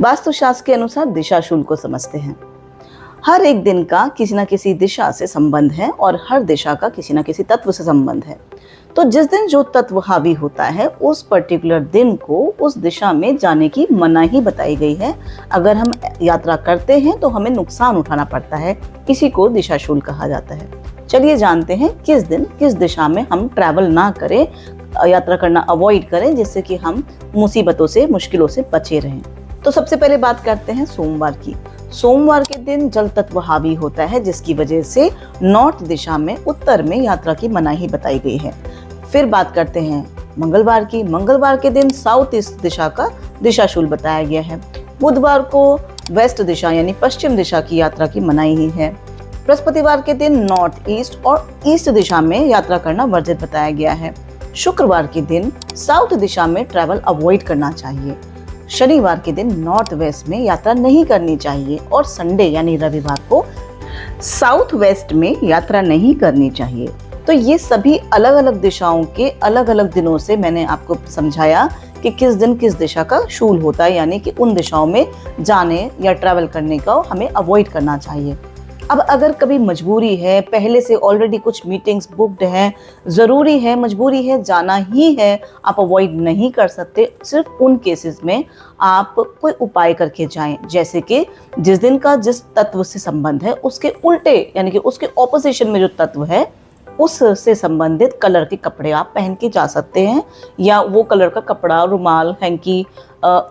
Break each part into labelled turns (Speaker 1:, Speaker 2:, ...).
Speaker 1: वास्तुशास्त्र के अनुसार दिशाशूल को समझते हैं। हर एक दिन का किसी न किसी दिशा से संबंध है और हर दिशा का किसी न किसी तत्व से संबंध है। तो जिस दिन जो तत्व हावी होता है उस पर्टिकुलर दिन को उस दिशा में जाने की मनाही बताई गई है। अगर हम यात्रा करते हैं तो हमें नुकसान उठाना पड़ता है, इसी को दिशाशूल कहा जाता है। चलिए जानते हैं किस दिन किस दिशा में हम ट्रैवल ना करें, यात्रा करना अवॉइड करें, जिससे कि हम मुसीबतों से मुश्किलों से बचे रहें। तो सबसे पहले बात करते हैं सोमवार की। सोमवार के दिन जल तत्व हावी होता है, जिसकी वजह से नॉर्थ दिशा में उत्तर में यात्रा की मनाही बताई गई है। फिर बात करते हैं मंगलवार की। मंगलवार के दिन साउथ ईस्ट दिशा का दिशाशूल बताया गया है। बुधवार को वेस्ट दिशा यानी पश्चिम दिशा की यात्रा की मनाही है। बृहस्पतिवार के दिन नॉर्थ ईस्ट और ईस्ट दिशा में यात्रा करना वर्जित बताया गया है। शुक्रवार के दिन साउथ दिशा में ट्रैवल अवॉइड करना चाहिए। शनिवार के दिन नॉर्थ वेस्ट में यात्रा नहीं करनी चाहिए और संडे यानी रविवार को साउथ वेस्ट में यात्रा नहीं करनी चाहिए। तो ये सभी अलग अलग दिशाओं के अलग अलग दिनों से मैंने आपको समझाया कि किस दिन किस दिशा का शूल होता है, यानी कि उन दिशाओं में जाने या ट्रैवल करने का हमें अवॉइड करना चाहिए। अब अगर कभी मजबूरी है, पहले से ऑलरेडी कुछ मीटिंग्स बुक्ड हैं, ज़रूरी है, मजबूरी है, जाना ही है, आप अवॉइड नहीं कर सकते, सिर्फ उन केसेस में आप कोई उपाय करके जाएं। जैसे कि जिस दिन का जिस तत्व से संबंध है उसके उल्टे यानी कि उसके ऑपोजिशन में जो तत्व है उससे संबंधित कलर के कपड़े आप पहन के जा सकते हैं, या वो कलर का कपड़ा, रुमाल, हैंकी,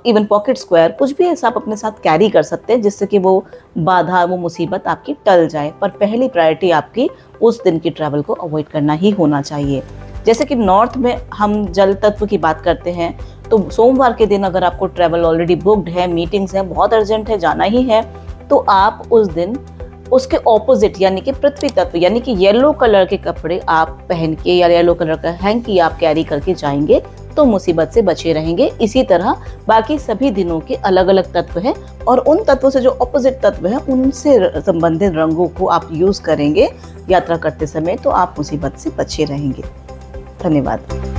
Speaker 1: इवन पॉकेट स्क्वायर, कुछ भी ऐसा आप अपने साथ कैरी कर सकते हैं जिससे कि वो बाधा, वो मुसीबत आपकी टल जाए। पर पहली प्रायोरिटी आपकी उस दिन की ट्रैवल को अवॉइड करना ही होना चाहिए। जैसे कि नॉर्थ में हम जल तत्व की बात करते हैं, तो सोमवार के दिन अगर आपको ट्रैवल ऑलरेडी बुक्ड है, मीटिंग्स हैं, बहुत अर्जेंट है, जाना ही है, तो आप उस दिन उसके ऑपोजिट यानी कि पृथ्वी तत्व यानी कि येलो कलर के कपड़े आप पहन के या येलो कलर का हैंकी आप कैरी करके जाएंगे तो मुसीबत से बचे रहेंगे। इसी तरह बाकी सभी दिनों के अलग अलग तत्व हैं और उन तत्वों से जो ऑपोजिट तत्व हैं उनसे संबंधित रंगों को आप यूज करेंगे यात्रा करते समय, तो आप मुसीबत से बचे रहेंगे। धन्यवाद।